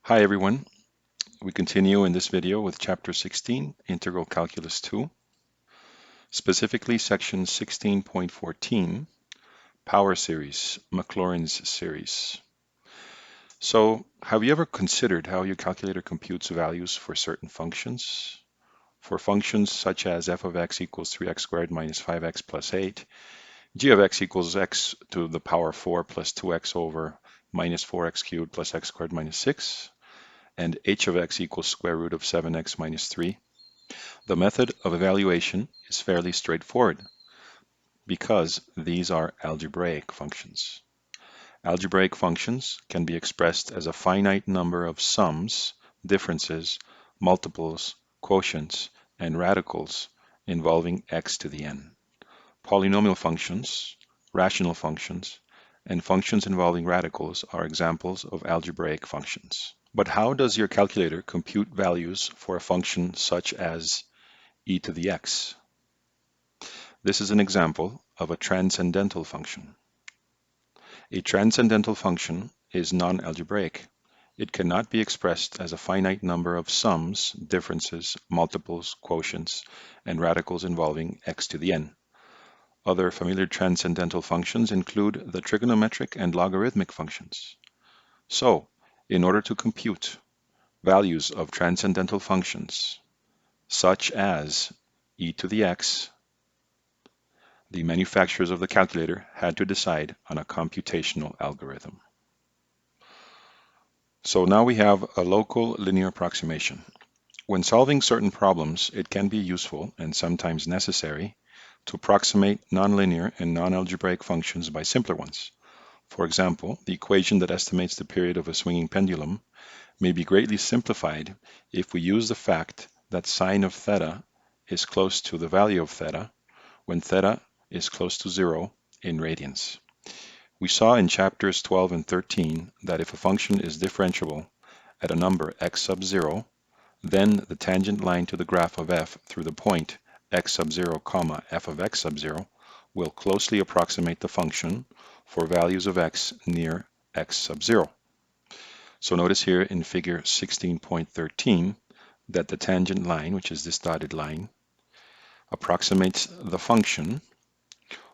Hi everyone. We continue in this video with Chapter 16, Integral Calculus 2, specifically Section 16.14, Power Series, Maclaurin's series. So, have you ever considered how your calculator computes values for certain functions? For functions such as f of x equals 3x squared minus 5x plus 8, g of x equals x to the power 4 plus 2x over minus 4x cubed plus x squared minus 6, and h of x equals square root of 7x minus 3. The method of evaluation is fairly straightforward because these are algebraic functions. Algebraic functions can be expressed as a finite number of sums, differences, multiples, quotients, and radicals involving x to the n. Polynomial functions, rational functions, and functions involving radicals are examples of algebraic functions. But how does your calculator compute values for a function such as e to the x? This is an example of a transcendental function. A transcendental function is non-algebraic. It cannot be expressed as a finite number of sums, differences, multiples, quotients, and radicals involving x to the n. Other familiar transcendental functions include the trigonometric and logarithmic functions. So, in order to compute values of transcendental functions, such as e to the x, the manufacturers of the calculator had to decide on a computational algorithm. So now we have a local linear approximation. When solving certain problems, it can be useful and sometimes necessary to approximate nonlinear and non-algebraic functions by simpler ones. For example, the equation that estimates the period of a swinging pendulum may be greatly simplified if we use the fact that sine of theta is close to the value of theta when theta is close to 0 in radians. We saw in chapters 12 and 13 that if a function is differentiable at a number x sub 0, then the tangent line to the graph of f through the point x sub 0, f of x sub 0 will closely approximate the function for values of x near x sub 0. So notice here in figure 16.13 that the tangent line, which is this dotted line, approximates the function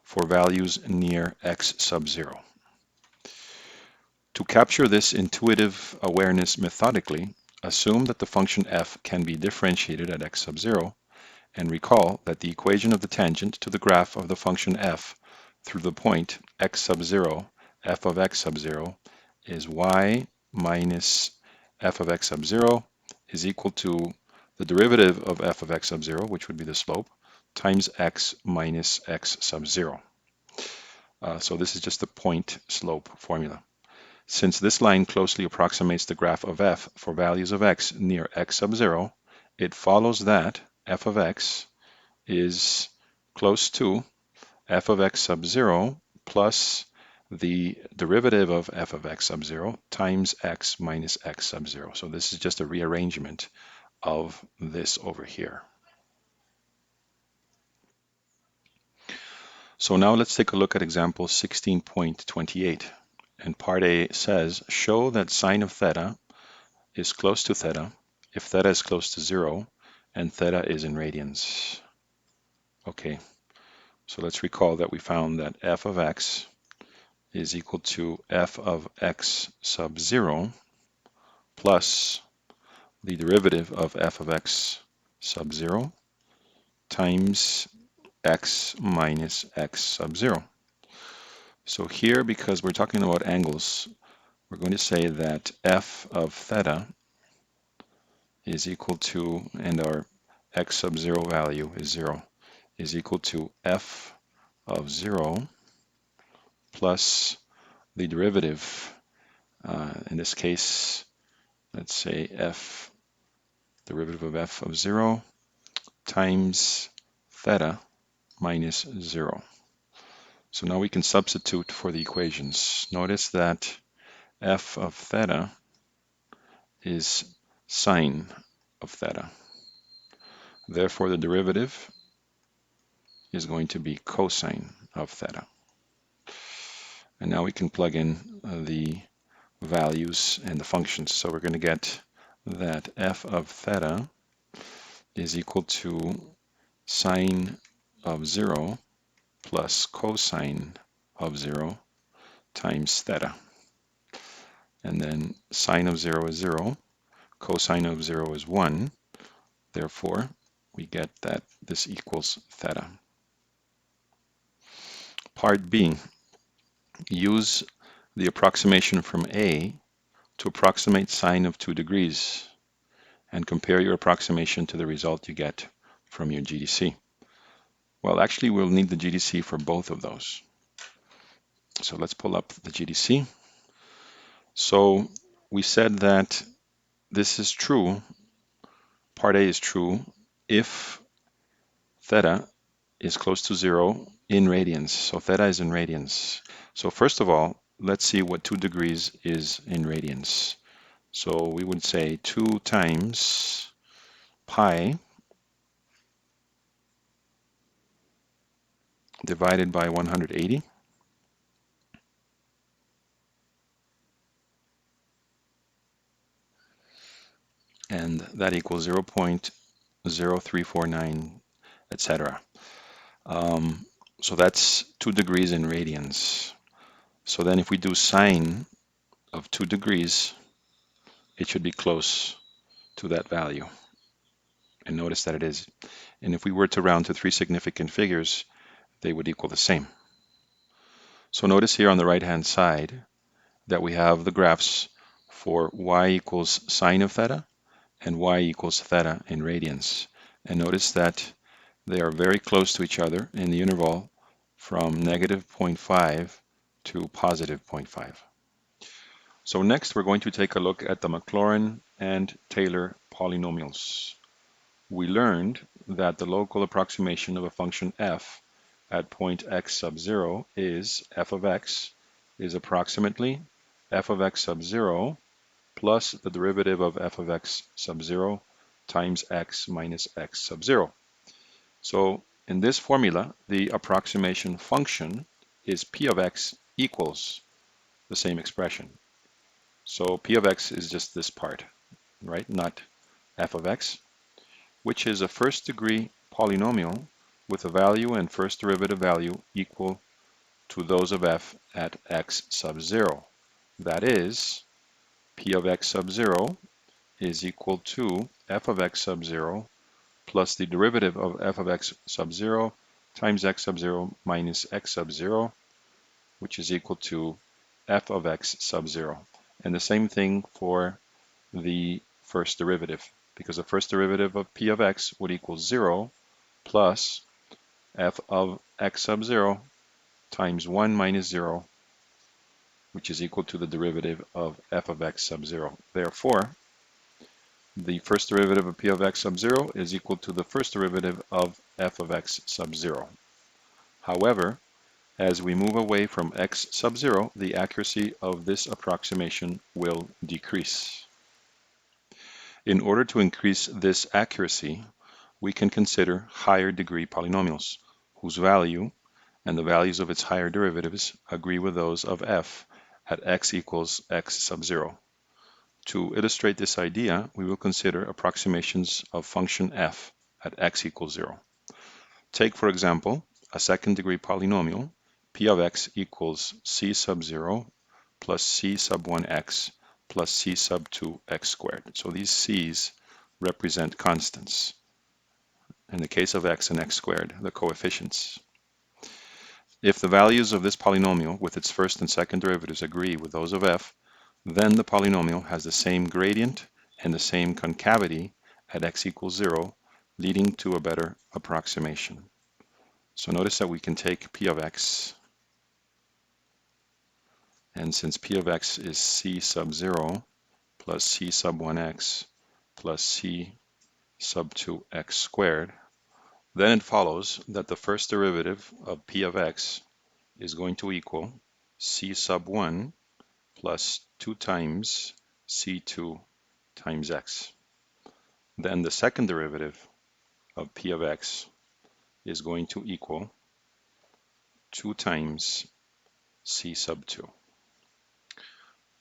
for values near x sub 0. To capture this intuitive awareness methodically, assume that the function f can be differentiated at x sub 0, and recall that the equation of the tangent to the graph of the function f through the point x sub 0, f of x sub 0, is y minus f of x sub 0 is equal to the derivative of f of x sub 0, which would be the slope, times x minus x sub 0. So this is just the point slope formula. Since this line closely approximates the graph of f for values of x near x sub 0, it follows that f of x is close to f of x sub 0 plus the derivative of f of x sub 0 times x minus x sub 0. So this is just a rearrangement of this over here. So now let's take a look at example 16.28. And part A says, show that sine of theta is close to theta if theta is close to 0 and theta is in radians. Okay, so let's recall that we found that f of x is equal to f of x sub 0 plus the derivative of f of x sub 0 times x minus x sub 0. So here, because we're talking about angles, we're going to say that f of theta is equal to, and our x sub 0 value is 0, is equal to f of 0 plus the derivative, in this case, let's say derivative of f of 0 times theta minus 0. So now we can substitute for the equations. Notice that f of theta is sine of theta. Therefore, the derivative is going to be cosine of theta. And now we can plug in the values and the functions. So we're going to get that f of theta is equal to sine of 0 plus cosine of 0 times theta. And then sine of 0 is 0, cosine of 0 is 1. Therefore, we get that this equals theta. Part B, use the approximation from A to approximate sine of 2 degrees and compare your approximation to the result you get from your GDC. Well, actually, we'll need the GDC for both of those. So let's pull up the GDC. So we said that this is true, part A is true, if theta is close to 0 in radians. So theta is in radians. So first of all, let's see what 2 degrees is in radians. So we would say 2 times pi divided by 180. And that equals 0.0349, etc. So that's 2 degrees in radians. So then if we do sine of 2 degrees, it should be close to that value. And notice that it is. And if we were to round to 3 significant figures, they would equal the same. So notice here on the right-hand side that we have the graphs for y equals sine of theta and y equals theta in radians. And notice that they are very close to each other in the interval from negative 0.5 to positive 0.5. So next we're going to take a look at the Maclaurin and Taylor polynomials. We learned that the local approximation of a function f at point x sub 0 is f of x is approximately f of x sub 0 plus the derivative of f of x sub 0 times x minus x sub 0. So in this formula, the approximation function is p of x equals the same expression. So p of x is just this part, right? Not f of x, which is a first degree polynomial with a value and first derivative value equal to those of f at x sub 0. That is, p of x sub 0 is equal to f of x sub 0 plus the derivative of f of x sub 0 times x sub 0 minus x sub 0, which is equal to f of x sub 0. And the same thing for the first derivative, because the first derivative of p of x would equal 0 plus f of x sub 0 times 1 minus 0, which is equal to the derivative of f of x sub 0. Therefore, the first derivative of p of x sub 0 is equal to the first derivative of f of x sub 0. However, as we move away from x sub 0, the accuracy of this approximation will decrease. In order to increase this accuracy, we can consider higher degree polynomials, whose value and the values of its higher derivatives agree with those of f at x equals x sub 0. To illustrate this idea, we will consider approximations of function f at x equals 0. Take, for example, a second degree polynomial, p of x equals c sub 0 plus c sub 1x plus c sub 2x squared. So these c's represent constants. In the case of x and x squared, the coefficients. If the values of this polynomial with its first and second derivatives agree with those of f, then the polynomial has the same gradient and the same concavity at x equals 0, leading to a better approximation. So notice that we can take p of x, and since p of x is c sub 0 plus c sub 1x plus c sub 2x squared, then it follows that the first derivative of p of x is going to equal c sub 1 plus 2 times c2 times x. Then the second derivative of p of x is going to equal 2 times c sub 2.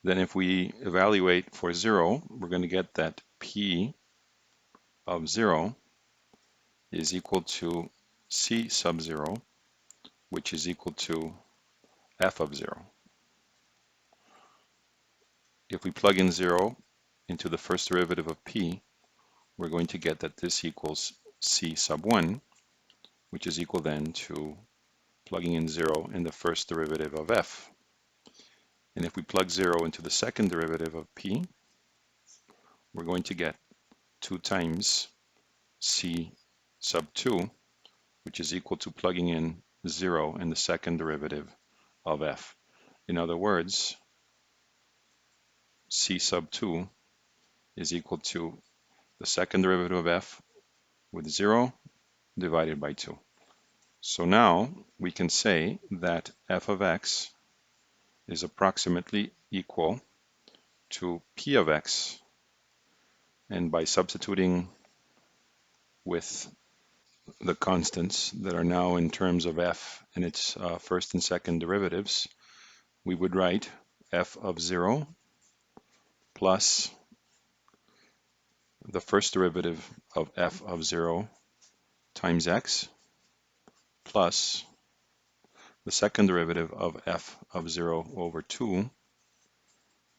Then if we evaluate for 0, we're going to get that P of 0 is equal to C sub 0, which is equal to F of 0. If we plug in 0 into the first derivative of P, we're going to get that this equals C sub 1, which is equal then to plugging in 0 in the first derivative of F. And if we plug 0 into the second derivative of P, we're going to get 2 times C sub 2, which is equal to plugging in 0 in the second derivative of F. In other words, C sub 2 is equal to the second derivative of F with 0 divided by 2. So now we can say that f of x is approximately equal to p of x, and by substituting with the constants that are now in terms of f and its first and second derivatives, we would write f of 0 plus the first derivative of f of 0 times x plus the second derivative of f of 0 over 2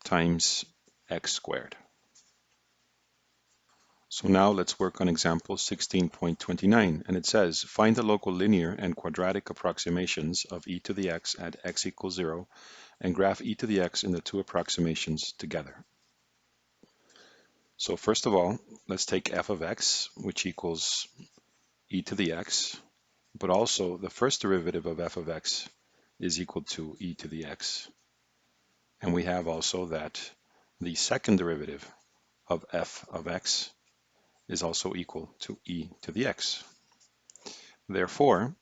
times x squared. So now let's work on example 16.29, and it says, find the local linear and quadratic approximations of e to the x at x equals 0 and graph e to the x in the two approximations together. So first of all, let's take f of x, which equals e to the x, but also the first derivative of f of x is equal to e to the x. And we have also that the second derivative of f of x is also equal to e to the x. Therefore,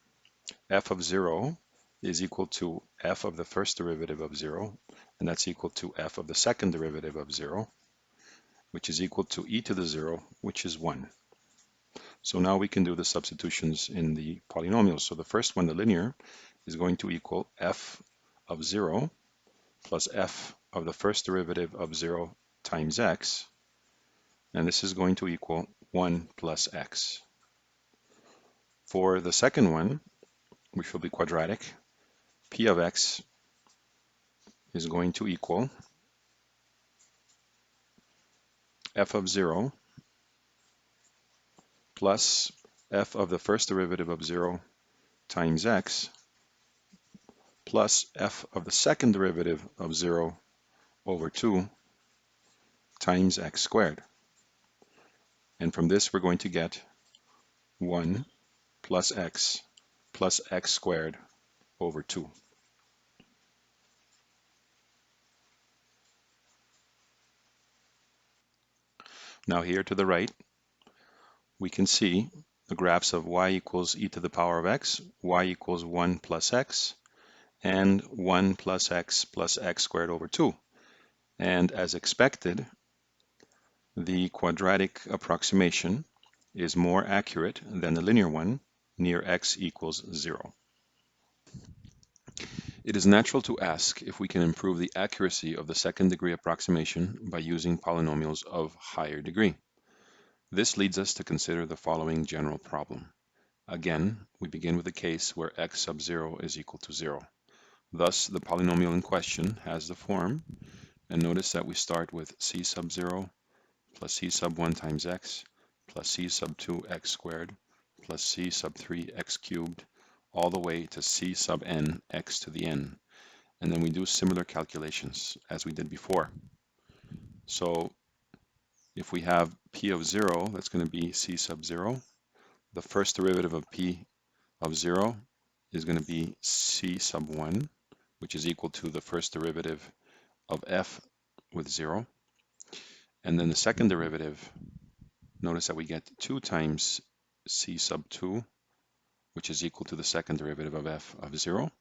f of 0 is equal to f of the first derivative of 0, and that's equal to f of the second derivative of 0, which is equal to e to the 0, which is 1. So now we can do the substitutions in the polynomials. So the first one, the linear, is going to equal f of 0 plus f of the first derivative of 0 times x, and this is going to equal 1 plus x. For the second one, which will be quadratic, p of x is going to equal f of 0 plus f of the first derivative of 0 times x plus f of the second derivative of 0 over 2 times x squared. And from this, we're going to get 1 plus x squared over 2. Now here to the right, we can see the graphs of y equals e to the power of x, y equals 1 plus x, and 1 plus x squared over 2. And as expected, the quadratic approximation is more accurate than the linear one near x equals 0. It is natural to ask if we can improve the accuracy of the second degree approximation by using polynomials of higher degree. This leads us to consider the following general problem. Again, we begin with a case where x sub 0 is equal to 0. Thus, the polynomial in question has the form, and notice that we start with c sub 0 plus c sub 1 times x plus c sub 2 x squared plus c sub 3 x cubed all the way to c sub n x to the n. And then we do similar calculations as we did before. So if we have p of 0, that's going to be c sub 0. The first derivative of p of 0 is going to be c sub 1, which is equal to the first derivative of f with 0. And then the second derivative, notice that we get 2 times c sub 2, which is equal to the second derivative of f of 0.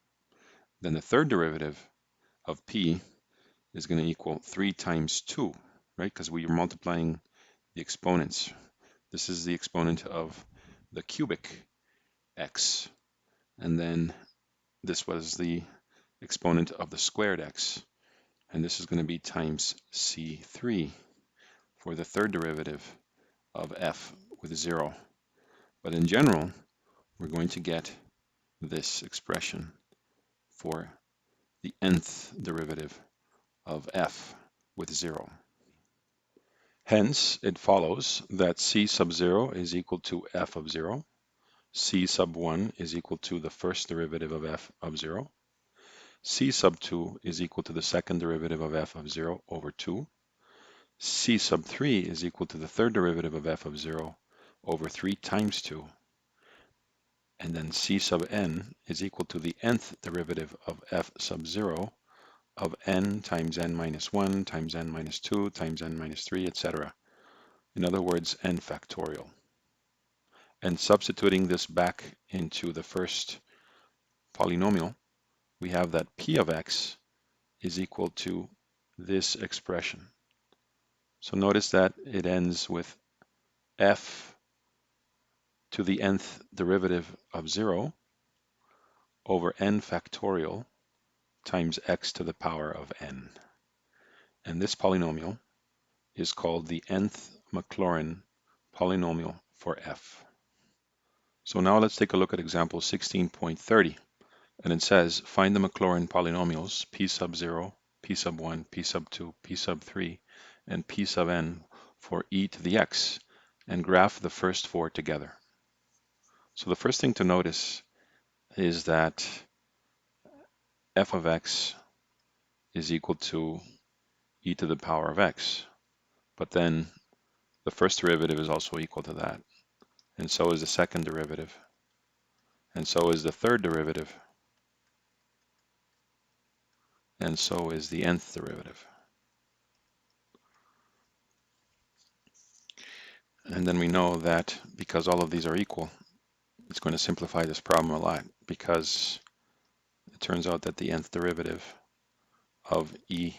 Then the third derivative of p is going to equal 3 times 2, right? Because we are multiplying the exponents. This is the exponent of the cubic x. And then this was the exponent of the squared x. and this is going to be times C3 for the third derivative of f with 0. But in general, we're going to get this expression for the nth derivative of f with 0. Hence, it follows that c sub 0 is equal to f of 0, c sub 1 is equal to the first derivative of f of 0, c sub 2 is equal to the second derivative of f of 0 over 2, c sub 3 is equal to the third derivative of f of 0 over 3 times 2, and then c sub n is equal to the nth derivative of f sub 0 of n times n minus 1 times n minus 2 times n minus 3, etc. In other words, n factorial. And substituting this back into the first polynomial, we have that p of x is equal to this expression. So notice that it ends with f to the nth derivative of 0 over n factorial times x to the power of n. And this polynomial is called the nth Maclaurin polynomial for f. So now let's take a look at example 16.30. And it says, find the Maclaurin polynomials p sub 0, p sub 1, p sub 2, p sub 3, and p sub n for e to the x, and graph the first four together. So the first thing to notice is that f of x is equal to e to the power of x. But then the first derivative is also equal to that. And so is the second derivative. And so is the third derivative. And so is the nth derivative. And then we know that because all of these are equal, it's going to simplify this problem a lot, because it turns out that the nth derivative of e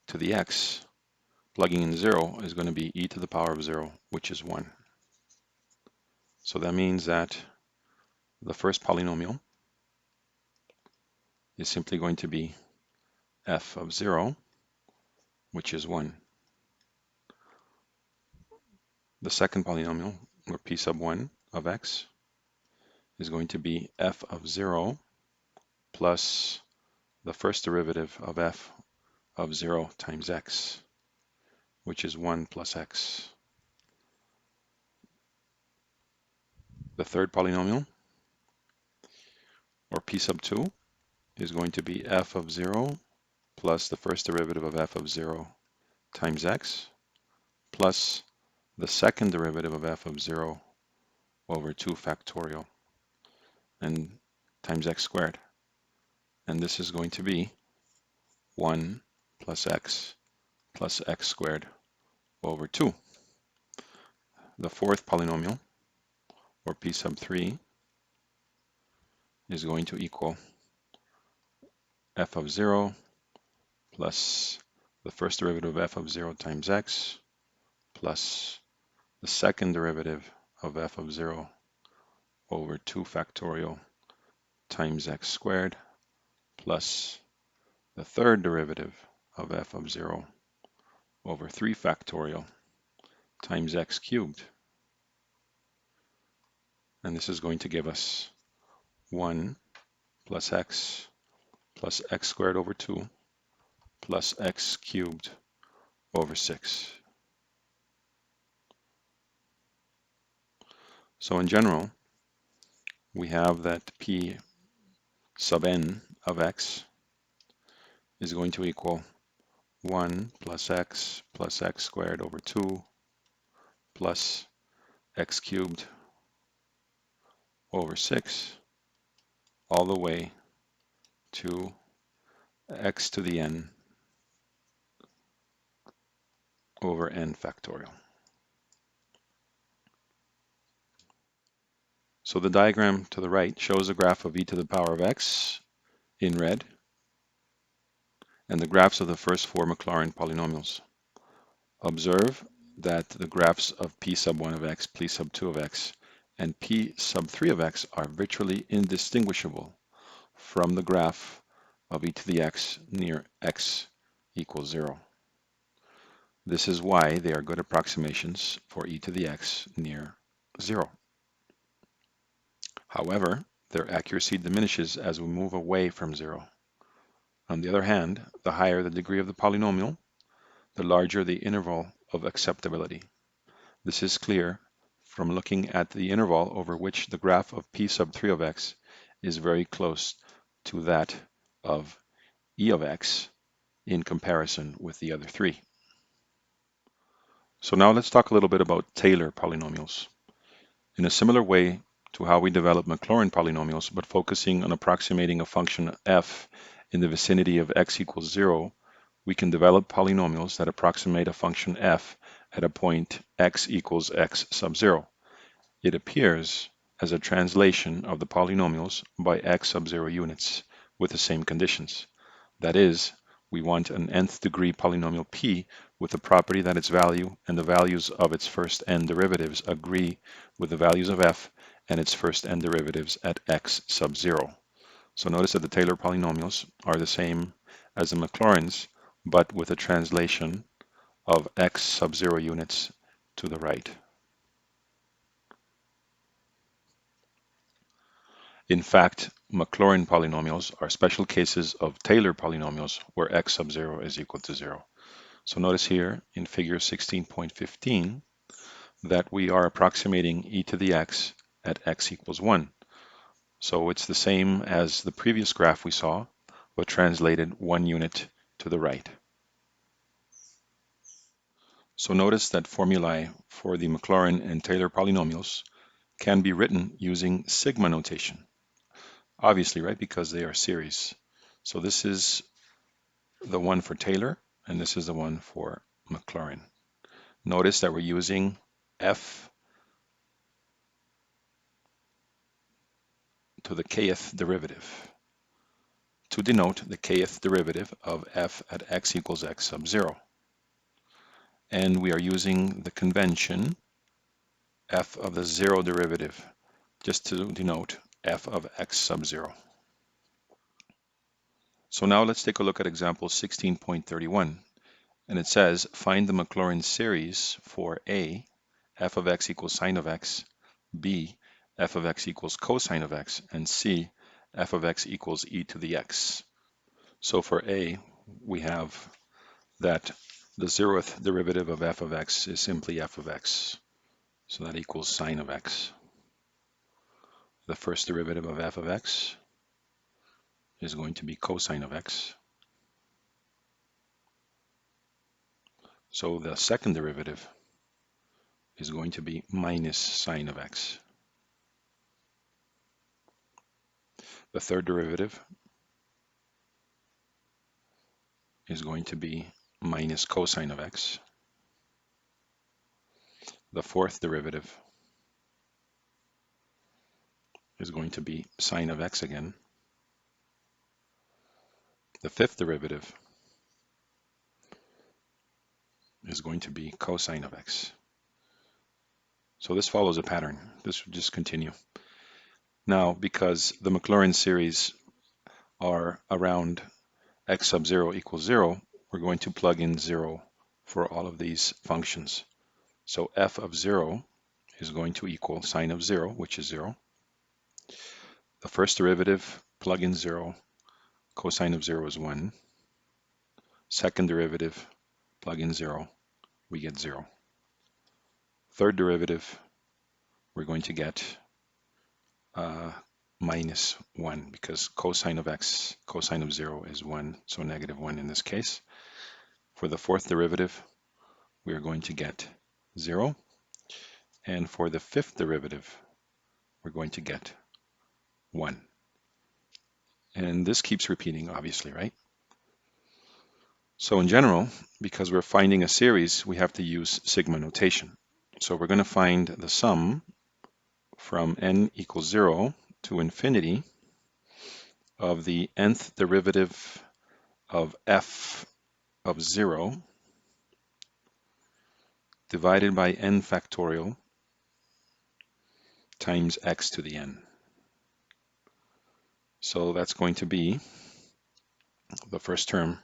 to the x, plugging in 0, is going to be e to the power of 0, which is 1. So that means that the first polynomial is simply going to be f of 0, which is 1. The second polynomial, or p sub 1 of x, is going to be f of 0 plus the first derivative of f of 0 times x, which is 1 plus x. The third polynomial, or p sub 2, is going to be f of 0 plus the first derivative of f of 0 times x, plus the second derivative of f of 0 over 2 factorial, and times x squared. And this is going to be 1 plus x squared over 2. The fourth polynomial, or p sub 3, is going to equal f of 0 plus the first derivative of f of 0 times x, plus the second derivative of f of 0 over 2 factorial times x squared, plus the third derivative of f of 0 over 3 factorial times x cubed. And this is going to give us 1 plus x squared over 2 plus x cubed over 6. So in general, we have that p sub n of x is going to equal 1 plus x squared over 2 plus x cubed over 6, all the way to x to the n over n factorial. So the diagram to the right shows a graph of e to the power of x in red, and the graphs of the first four Maclaurin polynomials. Observe that the graphs of p sub 1 of x, p sub 2 of x, and p sub 3 of x are virtually indistinguishable from the graph of e to the x near x equals 0. This is why they are good approximations for e to the x near 0. However, their accuracy diminishes as we move away from 0. On the other hand, the higher the degree of the polynomial, the larger the interval of acceptability. This is clear from looking at the interval over which the graph of p sub 3 of x is very close to that of e of x in comparison with the other three. So now let's talk a little bit about Taylor polynomials. In a similar way to how we develop Maclaurin polynomials, but focusing on approximating a function f in the vicinity of x equals 0, we can develop polynomials that approximate a function f at a point x equals x sub 0. It appears as a translation of the polynomials by x sub 0 units with the same conditions. That is, we want an nth degree polynomial p with the property that its value and the values of its first n derivatives agree with the values of f and its first n derivatives at x sub 0. So notice that the Taylor polynomials are the same as the Maclaurin's, but with a translation of x sub 0 units to the right. In fact, Maclaurin polynomials are special cases of Taylor polynomials where x sub 0 is equal to 0. So notice here in figure 16.15 that we are approximating e to the x at x equals 1. So it's the same as the previous graph we saw, but translated 1 unit to the right. So notice that formulae for the Maclaurin and Taylor polynomials can be written using sigma notation. Obviously, right, because they are series. So this is the one for Taylor, and this is the one for Maclaurin. Notice that we're using f to the kth derivative to denote the kth derivative of f at x equals x sub 0. And we are using the convention f of the 0 derivative just to denote f of x sub 0. So now let's take a look at example 16.31. And it says, find the Maclaurin series for A, f of x equals sine of x, B, f of x equals cosine of x, and C, f of x equals e to the x. So for A, we have that the 0th derivative of f of x is simply f of x. So that equals sine of x. The first derivative of f of x is going to be cosine of x. So the second derivative is going to be minus sine of x. The third derivative is going to be minus cosine of x. The fourth derivative is going to be sine of x again. The fifth derivative is going to be cosine of x. So this follows a pattern. This would just continue. Now, because the Maclaurin series are around x sub 0 equals 0, we're going to plug in 0 for all of these functions. So f of 0 is going to equal sine of 0, which is 0. The first derivative, plug in 0. Cosine of 0 is 1. Second derivative, plug in 0. We get 0. Third derivative, we're going to get minus 1 because cosine of x, cosine of 0 is 1, so negative 1 in this case. For the fourth derivative, we are going to get 0. And for the fifth derivative, we're going to get 1. And this keeps repeating, obviously, right? So in general, because we're finding a series, we have to use sigma notation. So we're going to find the sum from n equals 0 to infinity of the nth derivative of f of 0 divided by n factorial times x to the n. So that's going to be The first term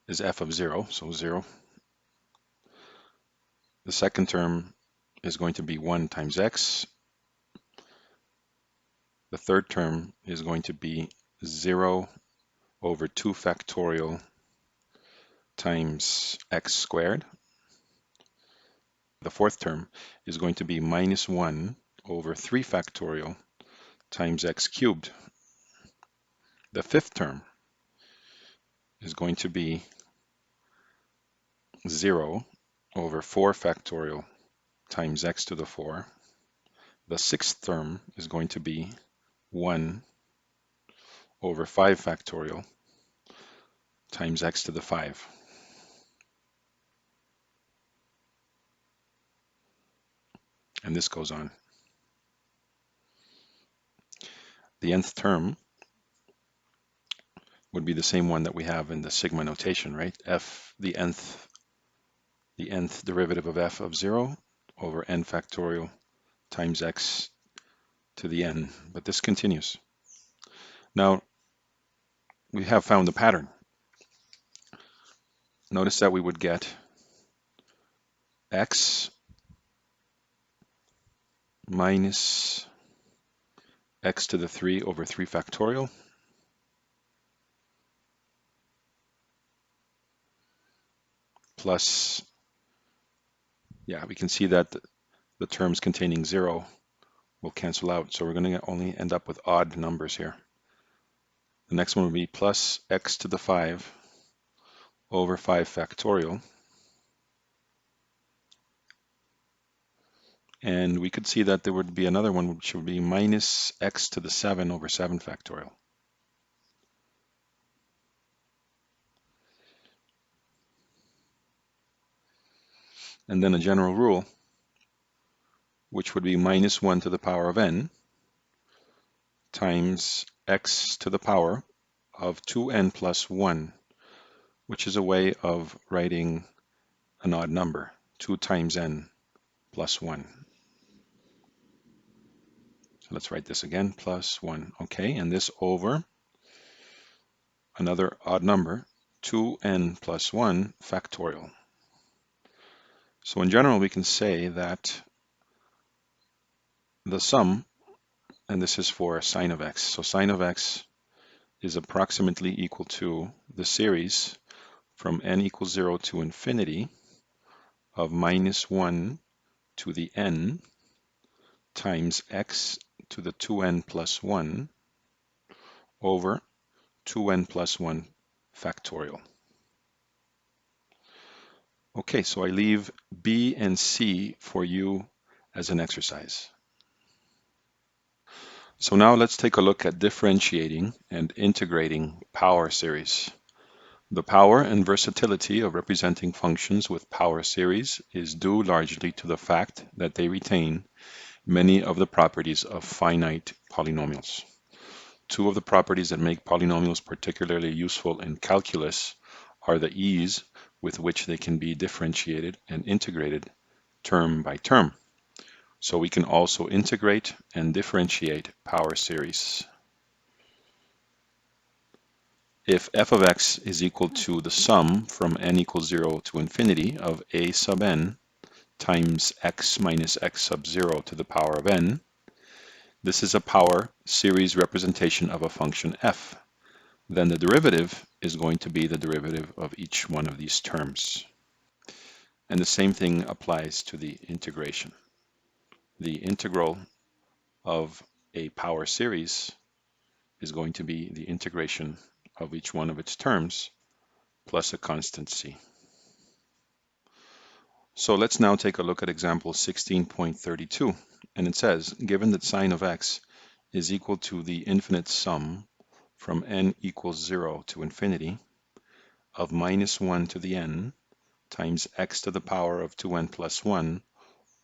is f of 0, so 0. The second term is going to be 1 times x. The third term is going to be 0 over 2 factorial times x squared. The fourth term is going to be minus 1 over 3 factorial times x cubed. The fifth term is going to be 0 over 4 factorial times x to the 4. The sixth term is going to be 1 over 5 factorial times x to the 5. And this goes on. The nth term would be the same one that we have in the sigma notation, right? F, the nth derivative of f of 0 over n factorial times x to the n, but this continues. Now, we have found the pattern. Notice that we would get x minus x to the 3 over 3 factorial plus, we can see that the terms containing 0 will cancel out. So we're going to only end up with odd numbers here. The next one will be plus x to the 5 over 5 factorial. And we could see that there would be another one which would be minus x to the 7 over 7 factorial. And then a general rule, which would be minus 1 to the power of n times x to the power of 2n plus 1, which is a way of writing an odd number, 2 times n plus 1. So let's write this again, plus 1. Okay, and this over another odd number, 2n plus 1 factorial. So in general, we can say that the sum, and this is for sine of x, so sine of x is approximately equal to the series from n equals 0 to infinity of minus 1 to the n times x to the 2n plus 1 over 2n plus 1 factorial. Okay, so I leave B and C for you as an exercise. So now let's take a look at differentiating and integrating power series. The power and versatility of representing functions with power series is due largely to the fact that they retain many of the properties of finite polynomials. Two of the properties that make polynomials particularly useful in calculus are the ease with which they can be differentiated and integrated term by term. So we can also integrate and differentiate power series. If f of x is equal to the sum from n equals 0 to infinity of a sub n times x minus x sub 0 to the power of n, this is a power series representation of a function f. Then the derivative is going to be the derivative of each one of these terms. And the same thing applies to the integration. The integral of a power series is going to be the integration of each one of its terms plus a constant c. So let's now take a look at example 16.32. And it says, given that sine of x is equal to the infinite sum from n equals 0 to infinity of minus 1 to the n times x to the power of 2n plus 1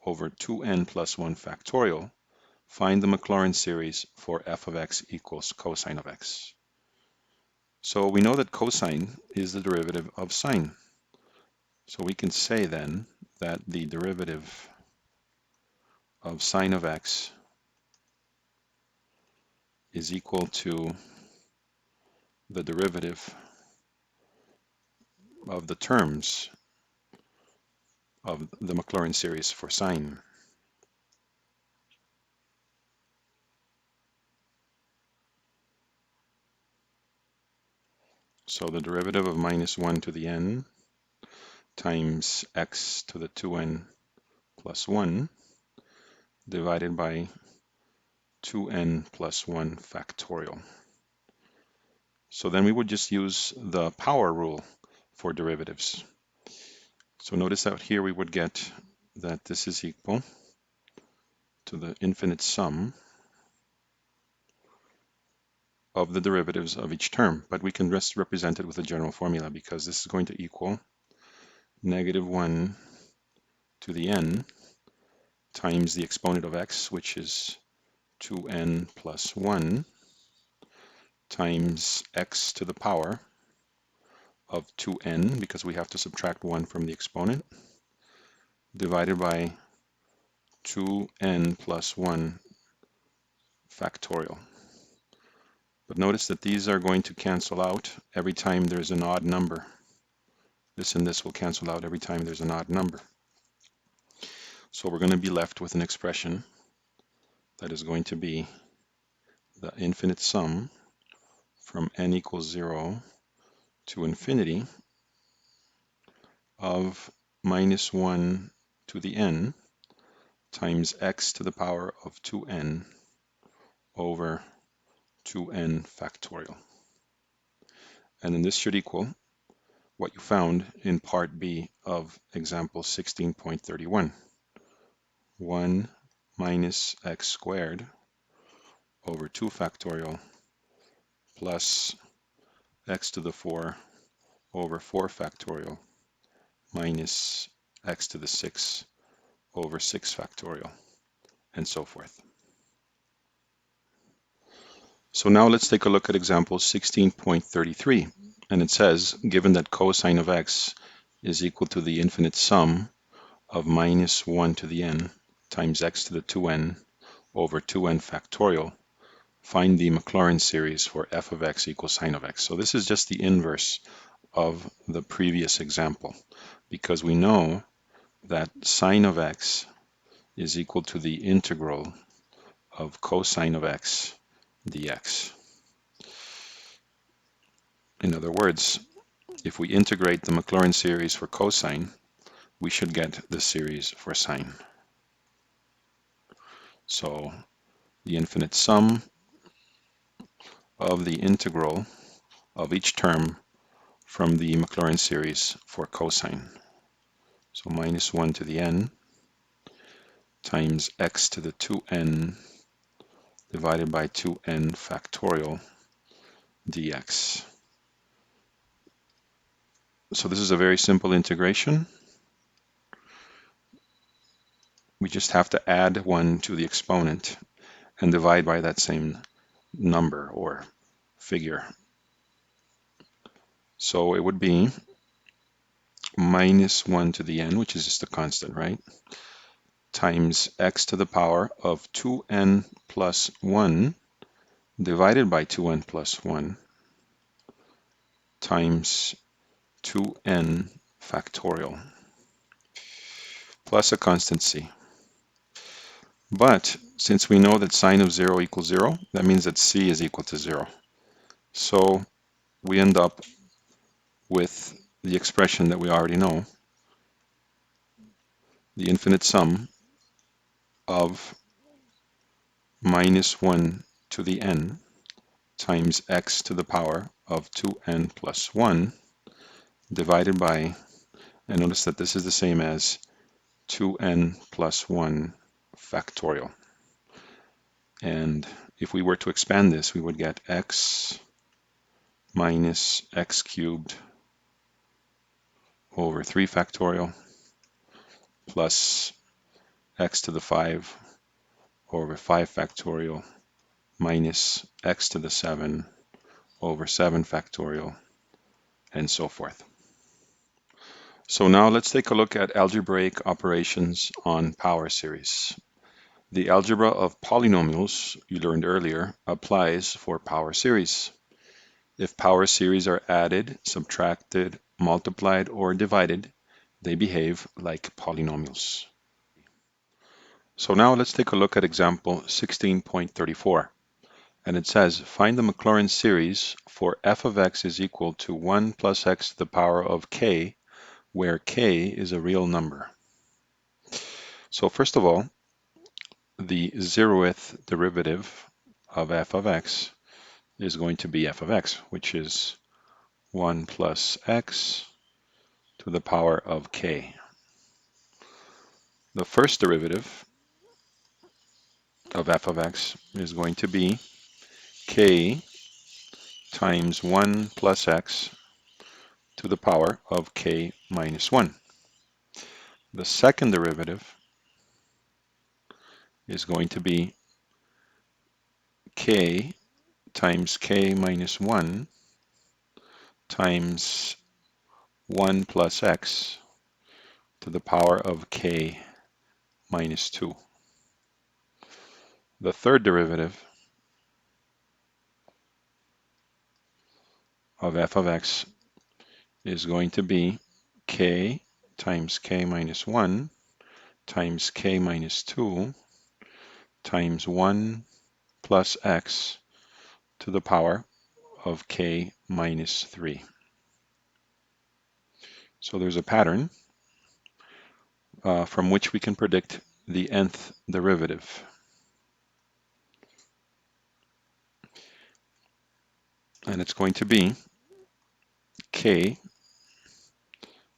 over 2n plus 1 factorial, find the Maclaurin series for f of x equals cosine of x. So we know that cosine is the derivative of sine. So we can say then that the derivative of sine of x is equal to the derivative of the terms of the Maclaurin series for sine. So the derivative of minus 1 to the n times x to the 2n plus 1 divided by 2n plus 1 factorial. So then we would just use the power rule for derivatives. So notice out here we would get that this is equal to the infinite sum of the derivatives of each term, but we can just represent it with a general formula because this is going to equal negative 1 to the n times the exponent of x, which is 2n plus 1, times x to the power of 2n, because we have to subtract 1 from the exponent, divided by 2n plus 1 factorial. But notice that these are going to cancel out every time there's an odd number. This and this will cancel out every time there's an odd number. So we're going to be left with an expression that is going to be the infinite sum from n equals 0 to infinity of minus 1 to the n times x to the power of 2n over 2n factorial. And then this should equal what you found in part B of example 16.31. 1 minus x squared over 2 factorial plus x to the 4 over 4 factorial minus x to the 6 over 6 factorial, and so forth. So now let's take a look at example 16.33, and it says, given that cosine of x is equal to the infinite sum of minus 1 to the n times x to the 2n over 2n factorial, find the Maclaurin series for f of x equals sine of x. So this is just the inverse of the previous example, because we know that sine of x is equal to the integral of cosine of x dx. In other words, if we integrate the Maclaurin series for cosine, we should get the series for sine. So the infinite sum of the integral of each term from the Maclaurin series for cosine. So minus 1 to the n times x to the 2n divided by 2n factorial dx. So this is a very simple integration. We just have to add 1 to the exponent and divide by that same number or figure. So it would be minus 1 to the n, which is just a constant, right? Times x to the power of 2n plus 1 divided by 2n plus 1 times 2n factorial plus a constant c. But since we know that sine of 0 equals 0, that means that c is equal to 0. So we end up with the expression that we already know, the infinite sum of minus 1 to the n times x to the power of 2n plus 1 divided by, and notice that this is the same as 2n plus 1 factorial. And if we were to expand this, we would get x minus x cubed over 3 factorial plus x to the 5 over 5 factorial minus x to the 7 over 7 factorial, and so forth. So now let's take a look at algebraic operations on power series. The algebra of polynomials you learned earlier applies for power series. If power series are added, subtracted, multiplied or divided, they behave like polynomials. So now let's take a look at example 16.34. And it says, find the Maclaurin series for f of x is equal to 1 plus x to the power of k, where k is a real number. So first of all, the zeroth derivative of f of x is going to be f of x, which is 1 plus x to the power of k. The first derivative of f of x is going to be k times 1 plus x to the power of k minus 1. The second derivative is going to be k times k minus 1 times 1 plus x to the power of k minus 2. The third derivative of f of x is going to be k times k minus 1 times k minus 2 times 1 plus x to the power of k minus 3. So there's a pattern from which we can predict the nth derivative. And it's going to be k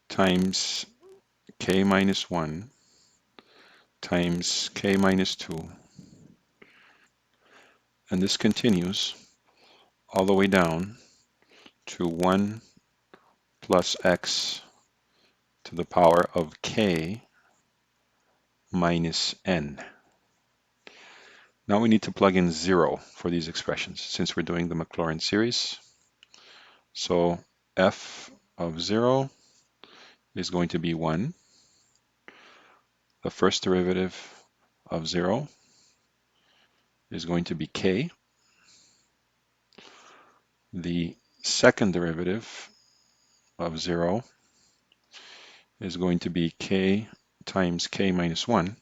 times k minus 1 times k minus 2. And this continues all the way down to 1 plus x to the power of k minus n. Now we need to plug in 0 for these expressions since we're doing the Maclaurin series. So f of 0 is going to be 1. The first derivative of 0 is going to be k. The second derivative of 0 is going to be k times k minus 1.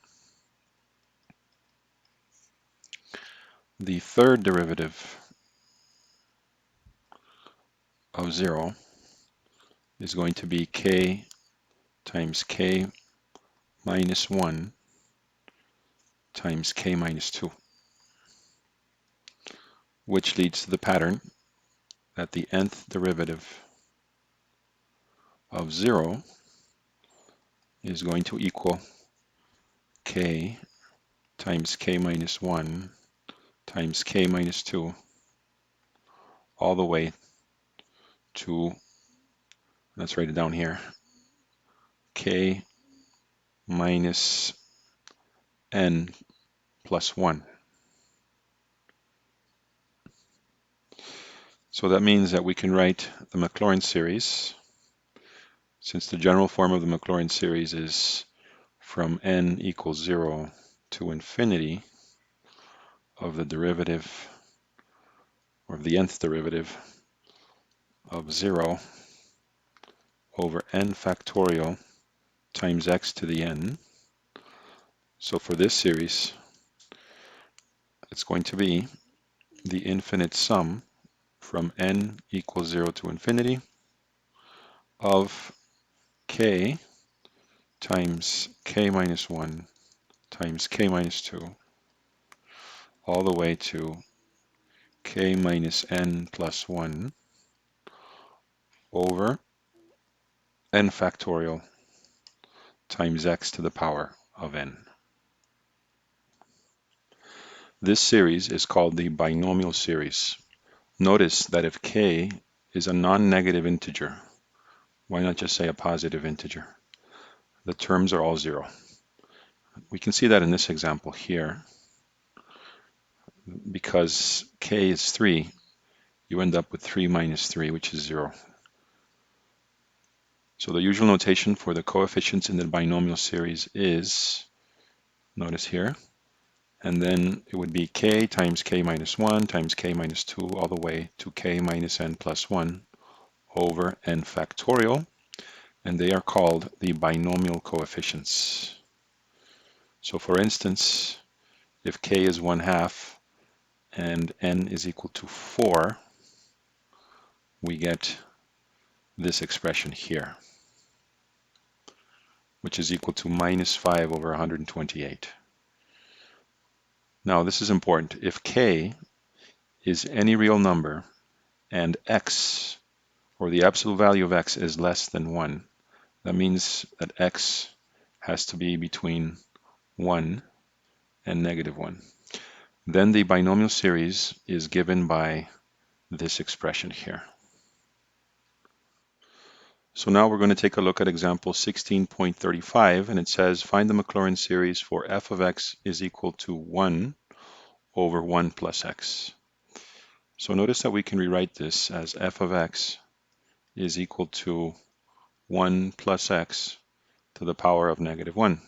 The third derivative of 0 is going to be k times k minus 1 times k minus 2, which leads to the pattern that the nth derivative of 0 is going to equal k times k minus 1 times k minus 2 all the way to, let's write it down here, k minus n plus 1. So that means that we can write the Maclaurin series, since the general form of the Maclaurin series is from n equals 0 to infinity of the derivative, or of the nth derivative of 0 over n factorial times x to the n. So for this series, it's going to be the infinite sum from n equals 0 to infinity of k times k minus 1 times k minus 2 all the way to k minus n plus 1 over n factorial times x to the power of n. This series is called the binomial series. Notice that if k is a non-negative integer, why not just say a positive integer? The terms are all 0. We can see that in this example here. Because k is 3, you end up with 3 minus 3, which is 0. So the usual notation for the coefficients in the binomial series is, notice here, and then it would be k times k minus 1 times k minus 2 all the way to k minus n plus 1 over n factorial and they are called the binomial coefficients. So for instance, if k is 1/2 and n is equal to 4, we get this expression here, which is equal to -5 over 128. Now this is important. If k is any real number and x, or the absolute value of x, is less than 1, that means that x has to be between 1 and -1. Then the binomial series is given by this expression here. So now we're going to take a look at example 16.35, and it says find the Maclaurin series for f of x is equal to 1 over 1 plus x. So notice that we can rewrite this as f of x is equal to 1 plus x to the power of -1.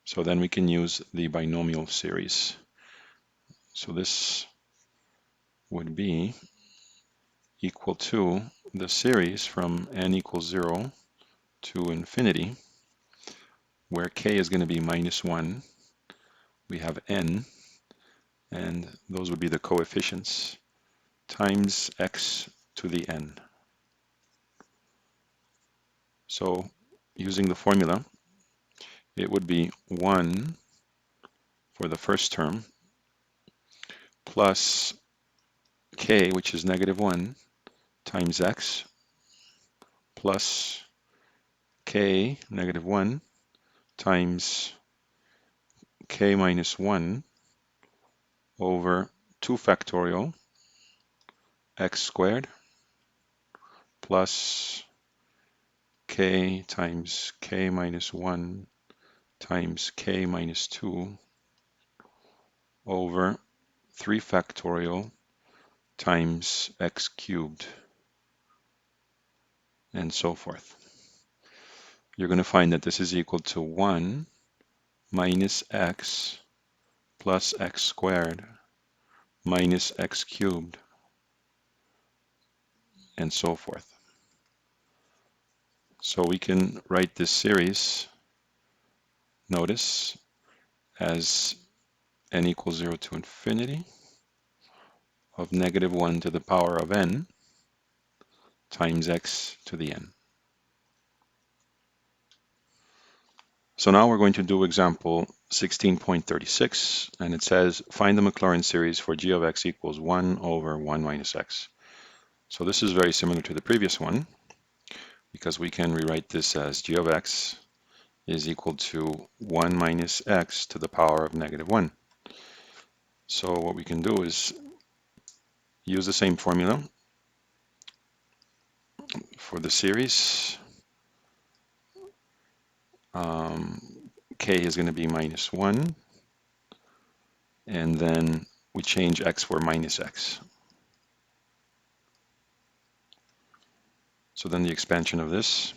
So then we can use the binomial series. So this would be equal to the series from n equals 0 to infinity, where k is going to be -1. We have n, and those would be the coefficients, times x to the n. So using the formula, it would be 1 for the first term plus k, which is -1, times x plus k, -1, times k minus 1 over 2 factorial x squared plus k times k minus 1 times k minus 2 over 3 factorial times x cubed, and so forth. You're going to find that this is equal to 1 minus x plus x squared minus x cubed, and so forth. So we can write this series, notice, as n equals 0 to infinity of -1 to the power of n times x to the n. So now we're going to do example 16.36, and it says find the Maclaurin series for g of x equals 1 over 1 minus x. So this is very similar to the previous one, because we can rewrite this as g of x is equal to 1 minus x to the power of -1. So what we can do is use the same formula for the series. K is going to be -1, and then we change x for minus x. So then the expansion of this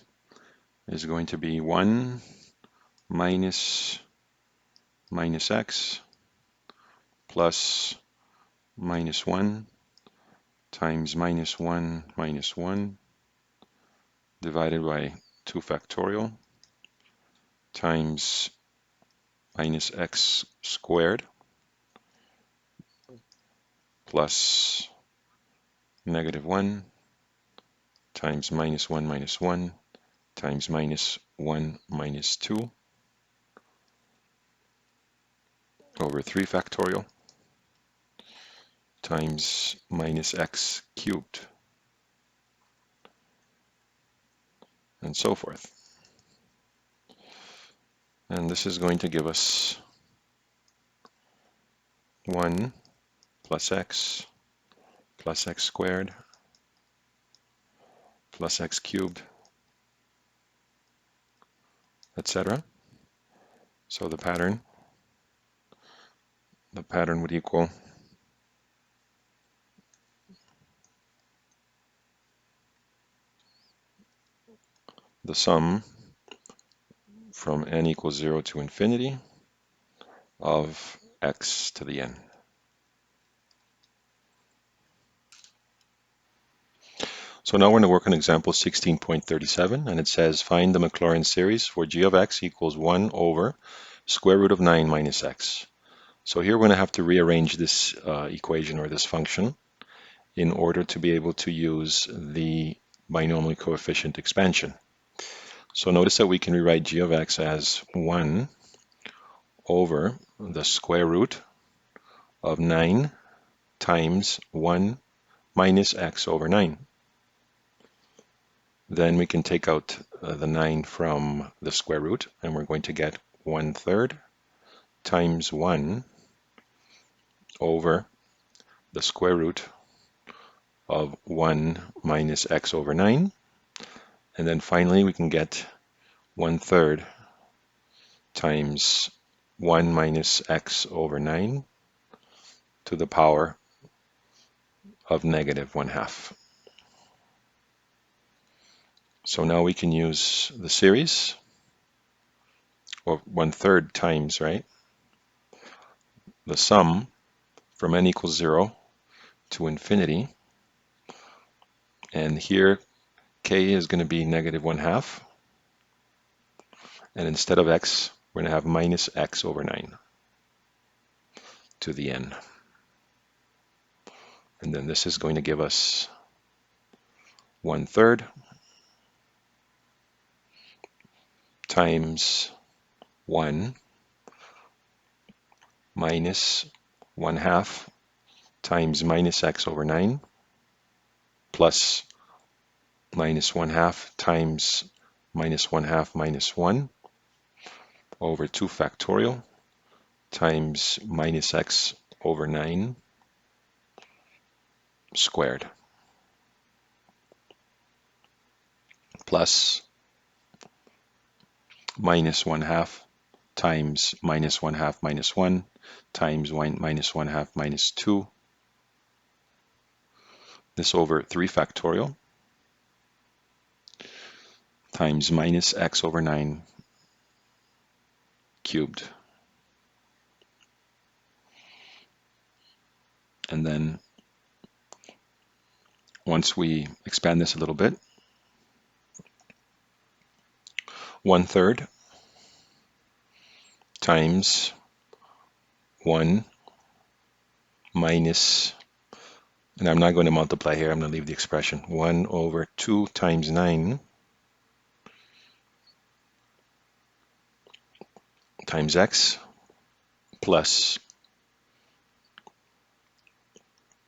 is going to be 1 minus x plus -1 times -1 minus 1 divided by 2 factorial times minus x squared plus -1 times -1 minus 1 times -1 minus 2 over 3 factorial times minus x cubed, and so forth. And this is going to give us 1 plus x squared plus x cubed, etc. So the pattern would equal the sum from n equals 0 to infinity of x to the n. So now we're going to work on example 16.37, and it says find the Maclaurin series for g of x equals 1 over square root of 9 minus x. So here we're going to have to rearrange this equation or this function in order to be able to use the binomial coefficient expansion. So notice that we can rewrite g of x as 1 over the square root of 9 times 1 minus x over 9. Then we can take out the 9 from the square root, and we're going to get 1/3 times 1 over the square root of 1 minus x over 9. And then finally we can get 1/3 times 1 minus x over 9 to the power of negative 1/2. So now we can use the series, or 1/3 times, right, the sum from n equals 0 to infinity. And here k is going to be negative 1/2. And instead of x, we're going to have minus x over 9 to the n. And then this is going to give us 1/3 times 1 minus 1/2 times minus x over 9 plus minus 1/2 times minus 1/2 minus 1 over 2 factorial times minus x over 9 squared plus minus 1/2 times minus 1/2 minus 1 times minus 1/2 minus 2. This over 3 factorial times minus x over 9 cubed. And then once we expand this a little bit, 1/3 times 1 minus, and I'm not going to multiply here, I'm going to leave the expression, 1 over 2 times 9 times x plus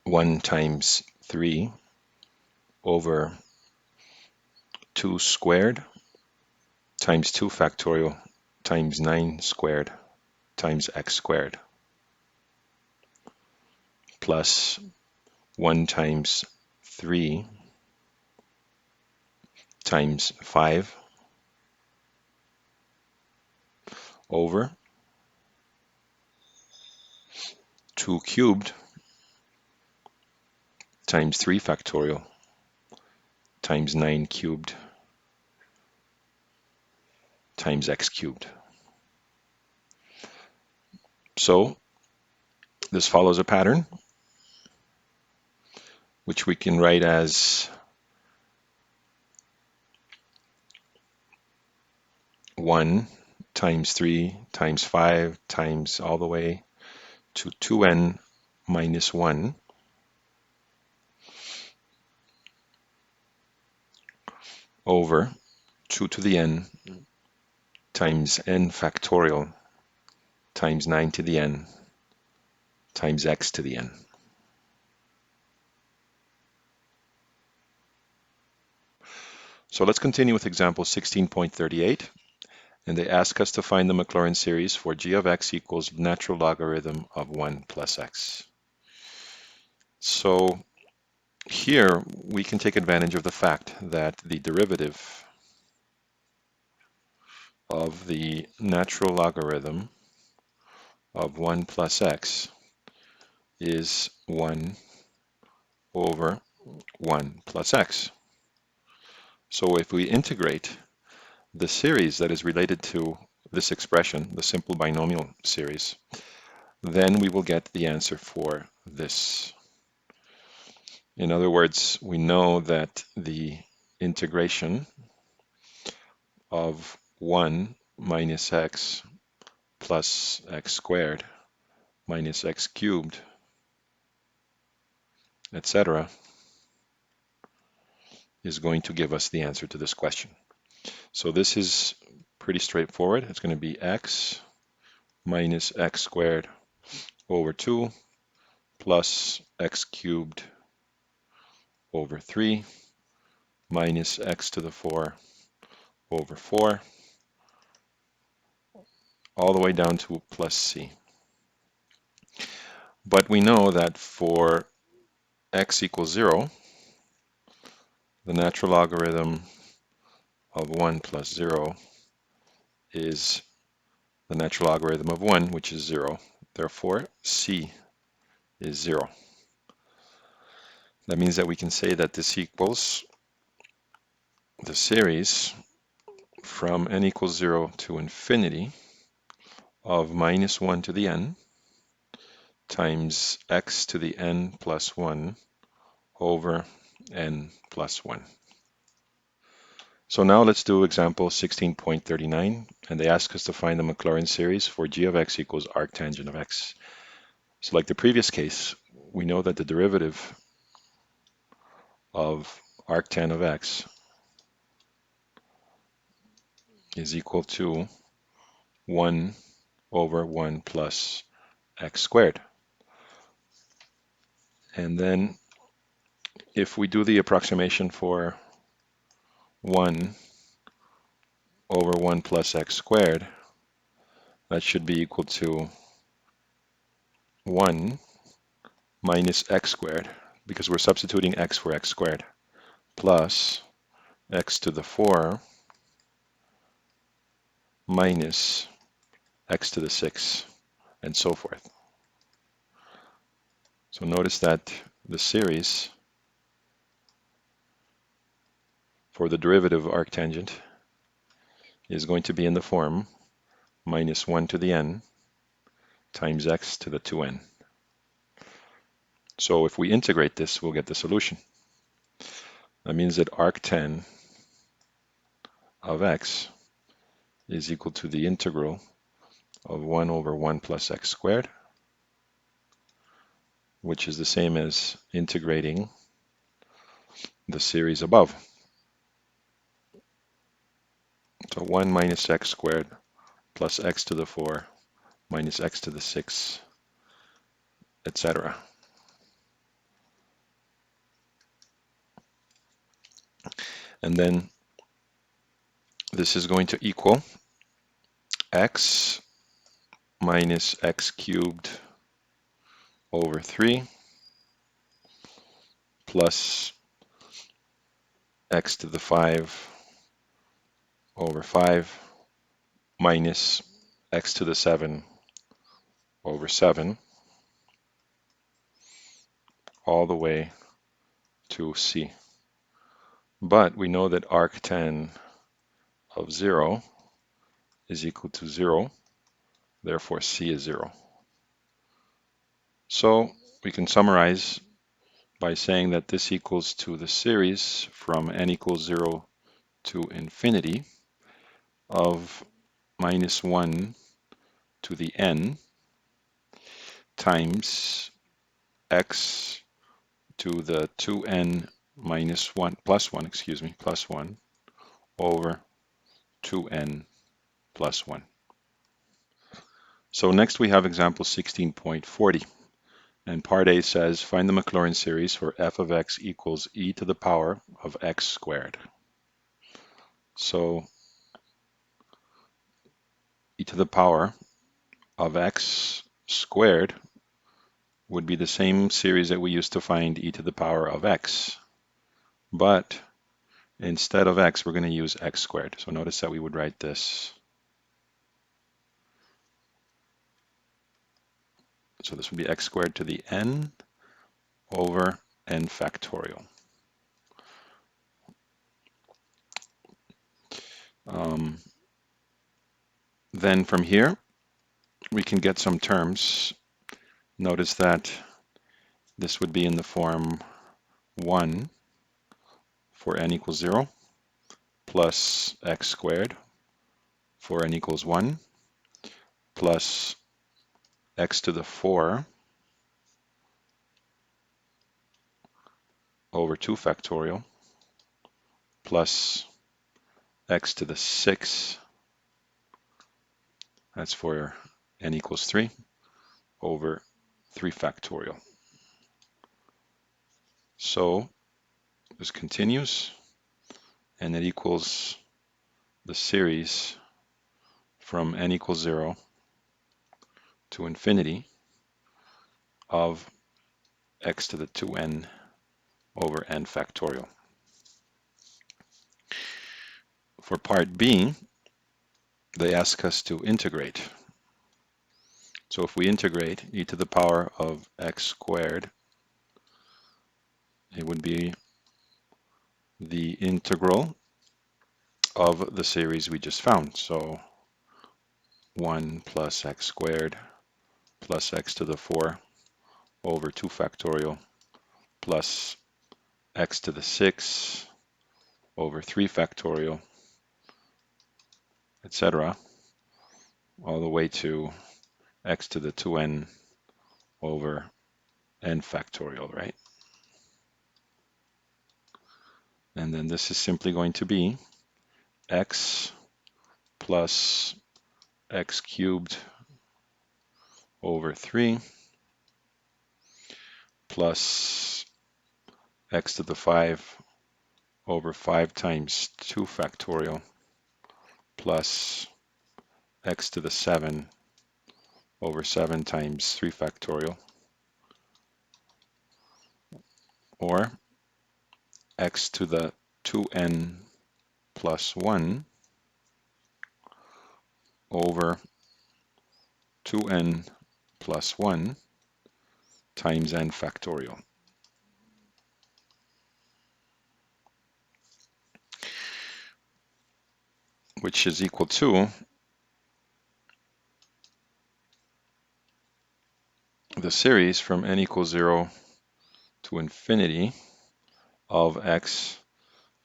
1 times 3 over 2 squared times 2 factorial times 9 squared times x squared plus 1 times 3 times 5 over 2 cubed times 3 factorial times 9 cubed times x cubed. So this follows a pattern which we can write as 1 times 3 times 5 times all the way to 2n minus 1 over 2 to the n times n factorial times 9 to the n times x to the n. So let's continue with example 16.38. And they ask us to find the Maclaurin series for g of x equals natural logarithm of 1 plus x. So here we can take advantage of the fact that the derivative of the natural logarithm of 1 plus x is 1 over 1 plus x. So if we integrate the series that is related to this expression, the simple binomial series, then we will get the answer for this In other words, we know that the integration of 1 minus x plus x squared minus x cubed, etc., is going to give us the answer to this question. So this is pretty straightforward. It's going to be x minus x squared over 2 plus x cubed over 3 minus x to the 4 over 4, all the way down to plus c. But we know that for x equals 0, the natural logarithm of 1 plus 0 is the natural logarithm of 1, which is 0. Therefore, c is 0. That means that we can say that this equals the series from n equals 0 to infinity of minus 1 to the n times x to the n plus 1 over n plus 1. So now let's do example 16.39, and they ask us to find the Maclaurin series for g of x equals arctangent of x. So like the previous case, we know that the derivative of arctan of x is equal to 1 over 1 plus x squared. And then if we do the approximation for 1 over 1 plus x squared, that should be equal to 1 minus x squared, because we're substituting x for x squared, plus x to the 4 minus x to the 6, and so forth. So notice that the series for the derivative of arctangent is going to be in the form minus 1 to the n times x to the 2n. So if we integrate this, we'll get the solution. That means that arctan of x is equal to the integral of 1 over 1 plus x squared, which is the same as integrating the series above. So 1 minus x squared plus x to the 4 minus x to the 6, etc. And then this is going to equal x minus x cubed over 3 plus x to the 5 over 5 minus x to the 7 over 7, all the way to c. But we know that arctan of 0 is equal to 0, therefore c is 0. So we can summarize by saying that this equals to the series from n equals 0 to infinity of minus 1 to the n times x to the 2n minus 1 plus 1, plus 1 over 2n plus 1. So next we have example 16.40, and part A says find the Maclaurin series for f of x equals e to the power of x squared. So e to the power of x squared would be the same series that we used to find e to the power of x, but instead of x we're going to use x squared. So notice that we would write this. So this would be x squared to the n over n factorial. Then from here we can get some terms. Notice that this would be in the form 1 for n equals 0 plus x squared for n equals 1 plus x to the 4 over 2 factorial plus x to the 6, that's for n equals 3, over 3 factorial. So this continues, and it equals the series from n equals 0 to infinity of x to the 2n over n factorial. For part B, they ask us to integrate. So if we integrate e to the power of x squared, it would be the integral of the series we just found. So 1 plus x squared plus x to the 4 over 2 factorial plus x to the 6 over 3 factorial, etc., all the way to x to the 2n over n factorial, right? And then this is simply going to be x plus x cubed over 3 plus x to the 5 over 5 times 2 factorial plus x to the 7 over 7 times 3 factorial, or x to the 2n plus 1 over 2n plus 1 times n factorial. Which is equal to the series from n equals 0 to infinity of x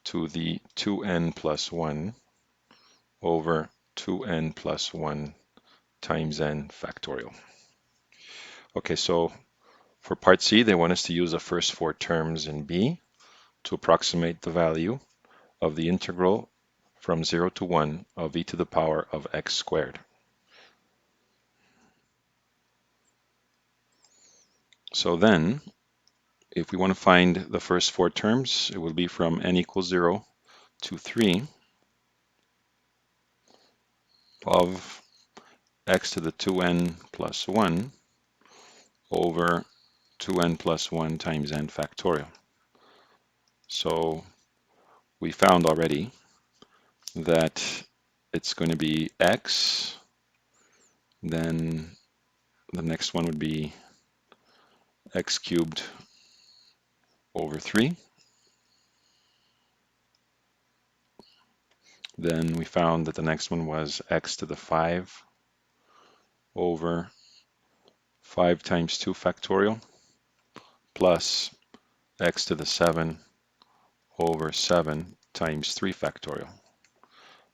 to the 2n plus 1 over 2n plus 1 times n factorial. Okay, so for part C, they want us to use the first 4 terms in B to approximate the value of the integral from 0 to 1 of e to the power of x squared. So then, if we want to find the first 4 terms, it will be from n equals 0 to 3 of x to the 2n plus 1 over 2n plus 1 times n factorial. So we found already that it's going to be x, then the next one would be x cubed over 3. Then we found that the next one was x to the 5 over 5 times 2 factorial plus x to the 7 over 7 times 3 factorial.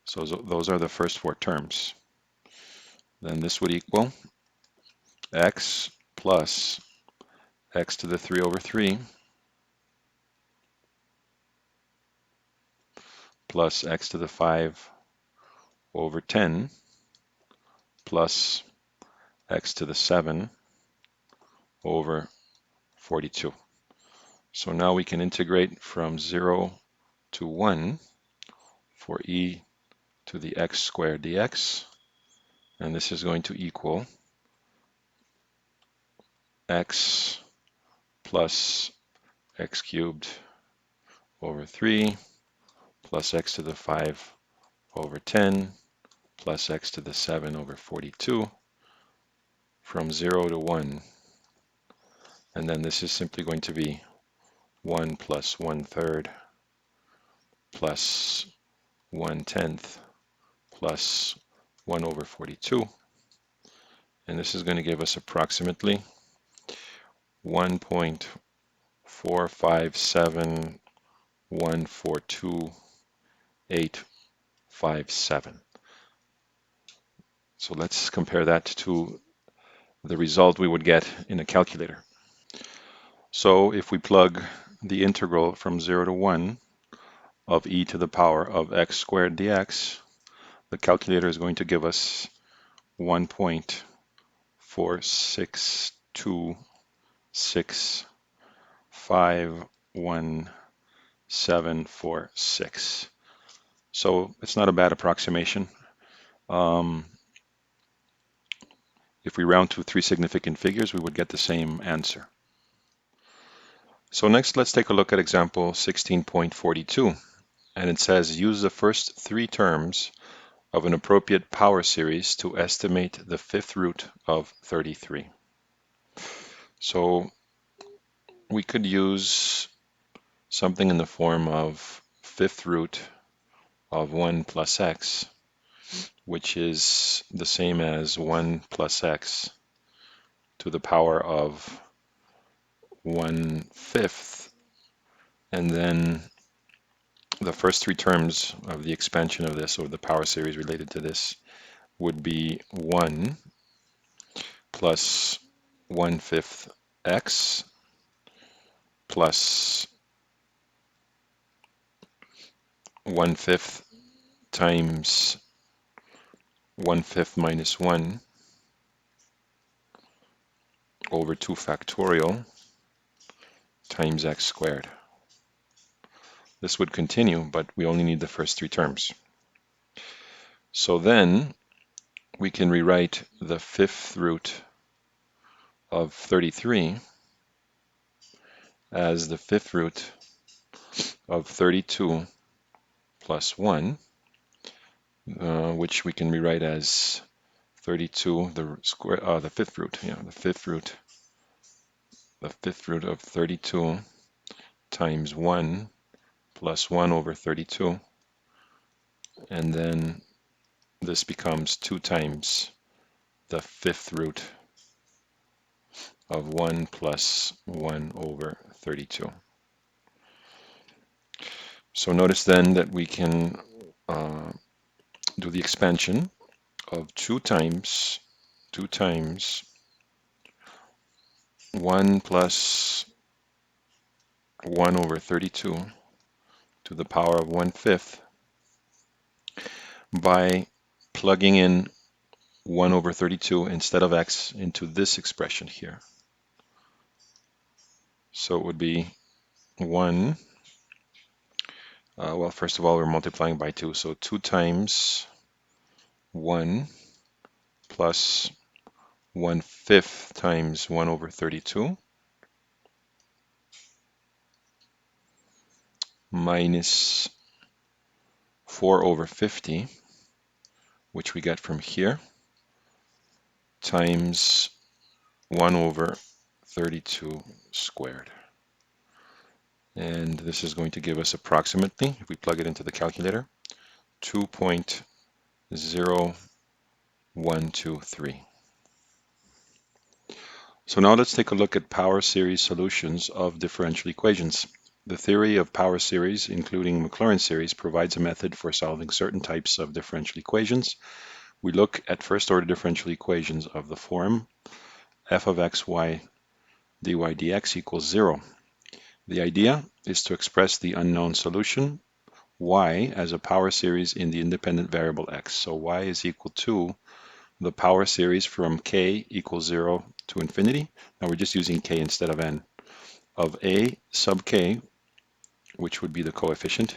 So those are the first 4 terms. Then this would equal x plus x to the 3 over 3 plus x to the 5 over 10 plus x to the 7 over 42. So now we can integrate from 0 to 1 for e to the x squared dx, and this is going to equal x plus x cubed over 3 plus x to the 5 over 10 plus x to the 7 over 42 from 0 to 1. And then this is simply going to be 1 plus 1/3 plus 1/10 plus 1 over 42. And this is going to give us approximately 1.4 4, 5, 7, 1, 4, 2, 8, 5, 7. So let's compare that to the result we would get in a calculator. So if we plug the integral from 0 to 1 of e to the power of x squared dx, the calculator is going to give us 1.462651746. So it's not a bad approximation. If we round to 3 significant figures, we would get the same answer. So next, let's take a look at example 16.42. And it says, use the first 3 terms of an appropriate power series to estimate the 5th root of 33. So we could use something in the form of 5th root of 1 plus x, which is the same as 1 plus x to the power of 1/5, and then the first 3 terms of the expansion of this, or the power series related to this, would be 1 plus 1/5 x plus 1/5 times 1/5 minus 1 over 2 factorial times x squared. This would continue, but we only need the first 3 terms. So then we can rewrite the 5th root of 33 as the 5th root of 32 plus 1, which we can rewrite as 32, the 5th root, the 5th root of 32 times 1 plus 1 over 32, and then this becomes 2 times the 5th root of 1 plus 1 over 32. So notice then that we can do the expansion of 2 times 1 plus 1 over 32 to the power of 1/5 by plugging in 1 over 32 instead of x into this expression here. So it would be 1, well, first of all, we're multiplying by 2, so 2 times 1 plus 1/5 times 1 over 32 minus 4 over 50, which we get from here, times 1 over 32 squared. And this is going to give us approximately, if we plug it into the calculator, 2.0123. So now let's take a look at power series solutions of differential equations. The theory of power series, including Maclaurin's series, provides a method for solving certain types of differential equations. We look at first-order differential equations of the form f of xy dy dx equals 0. The idea is to express the unknown solution, y, as a power series in the independent variable x. So y is equal to the power series from k equals 0 to infinity. Now we're just using k instead of n, of a sub k, which would be the coefficient,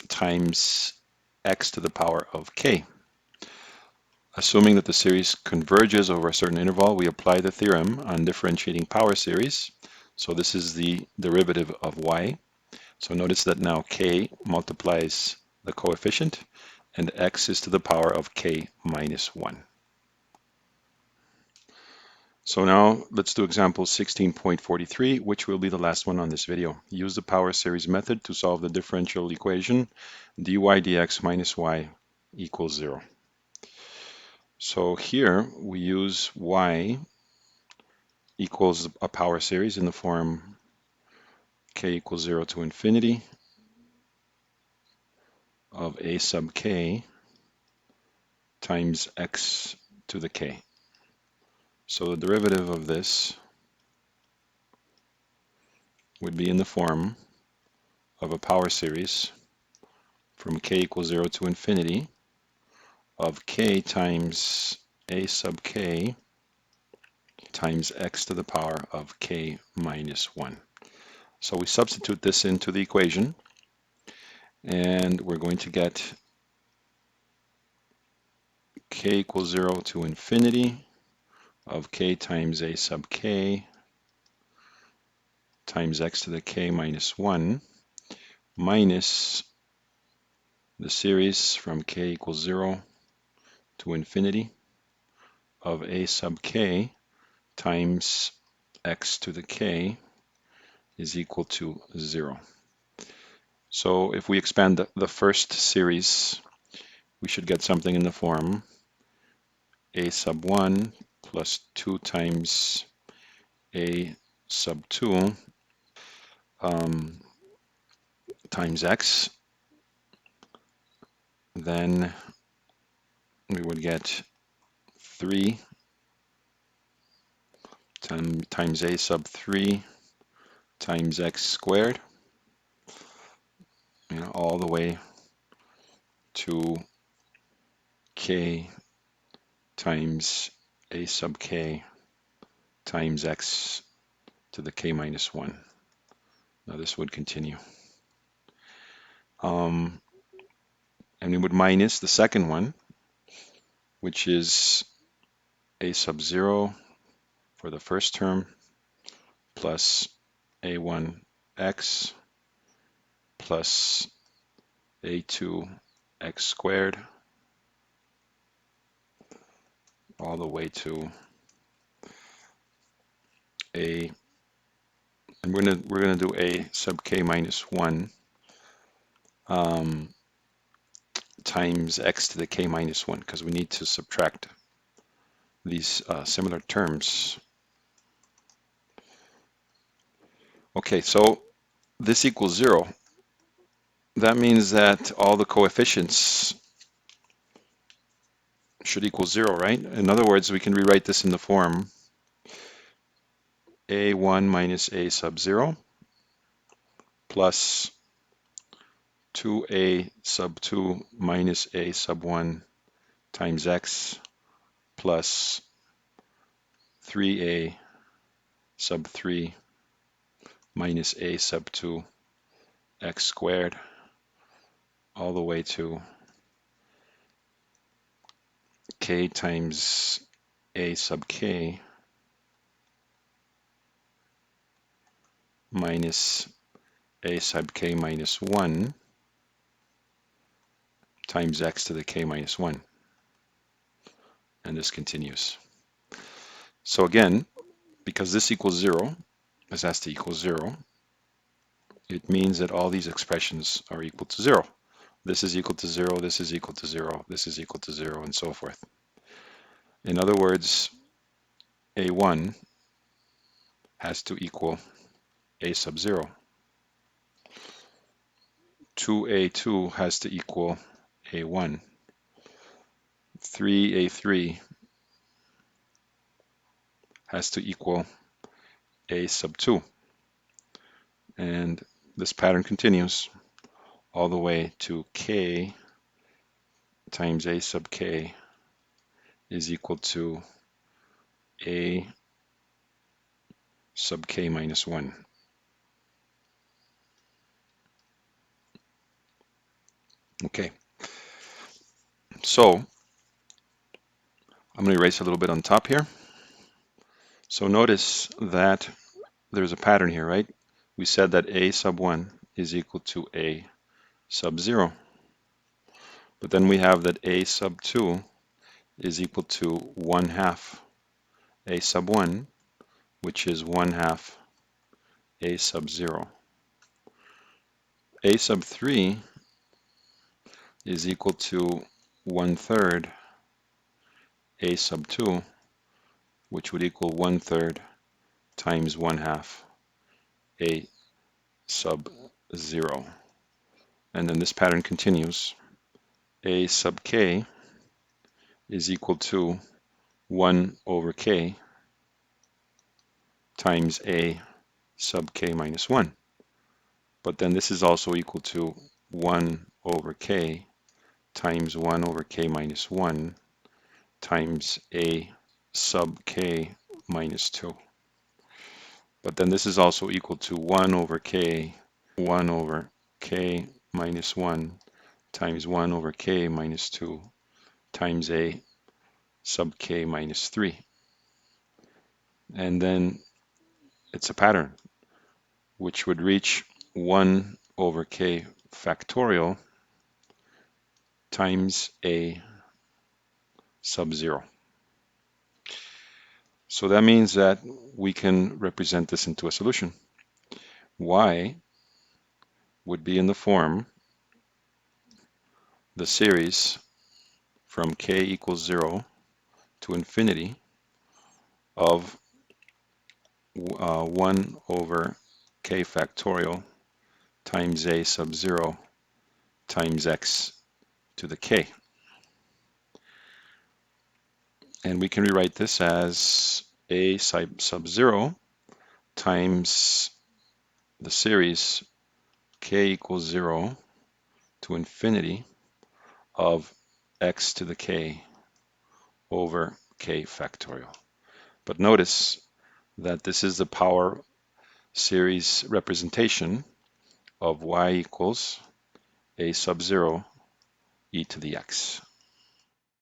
times x to the power of k. Assuming that the series converges over a certain interval, we apply the theorem on differentiating power series. So this is the derivative of y. So notice that now k multiplies the coefficient, and x is to the power of k minus 1. So now let's do example 16.43, which will be the last one on this video. Use the power series method to solve the differential equation dy dx minus y equals 0. So here we use y equals a power series in the form k equals 0 to infinity of a sub k times x to the k. So the derivative of this would be in the form of a power series from k equals 0 to infinity of k times a sub k times x to the power of k minus 1. So we substitute this into the equation, and we're going to get k equals 0 to infinity of k times a sub k times x to the k minus 1 minus the series from k equals 0 to infinity of a sub k times x to the k is equal to 0. So if we expand the first series, we should get something in the form a sub 1 plus 2 times a sub 2 times x. Then we would get 3 times a sub 3 times x squared, all the way to k times a sub k times x to the k minus 1. Now this would continue. And we would minus the second one, which is a sub 0 for the first term plus a1x plus a2x squared all the way to a, and we're gonna do a sub k minus 1 times x to the k minus 1, because we need to subtract these similar terms. Okay, so this equals 0. That means that all the coefficients should equal 0, right? In other words, we can rewrite this in the form a1 minus a sub 0 plus 2a sub 2 minus a sub 1 times x plus 3a sub 3 minus a sub 2 x squared all the way to k times a sub k minus a sub k minus 1 times x to the k minus 1. And this continues. So again, because this equals 0, this has to equal 0, it means that all these expressions are equal to 0. This is equal to 0, this is equal to 0, this is equal to 0, and so forth. In other words, a1 has to equal a sub 0. 2a2 has to equal a1. 3a3 has to equal a sub 2. And this pattern continues all the way to k times a sub k is equal to a sub k minus 1. Okay, so I'm going to erase a little bit on top here. So notice that there's a pattern here, right? We said that a sub 1 is equal to a sub 0. But then we have that a sub 2 is equal to 1/2 a sub 1, which is 1/2 a sub 0. A sub 3 is equal to 1/3 a sub 2, which would equal 1/3 times 1/2 a sub 0. And then this pattern continues. A sub k is equal to 1 over k times a sub k minus 1. But then this is also equal to 1 over k times 1 over k minus 1 times a sub k minus 2. But then this is also equal to 1 over k minus 1 times 1 over k minus 2 times a sub k minus 3. And then it's a pattern which would reach 1 over k factorial times a sub 0. So that means that we can represent this into a solution. Y would be in the form the series from k equals 0 to infinity of 1 over k factorial times a sub 0 times x to the k. And we can rewrite this as a sub 0 times the series k equals 0 to infinity of x to the k over k factorial. But notice that this is the power series representation of y equals a sub 0 e to the x.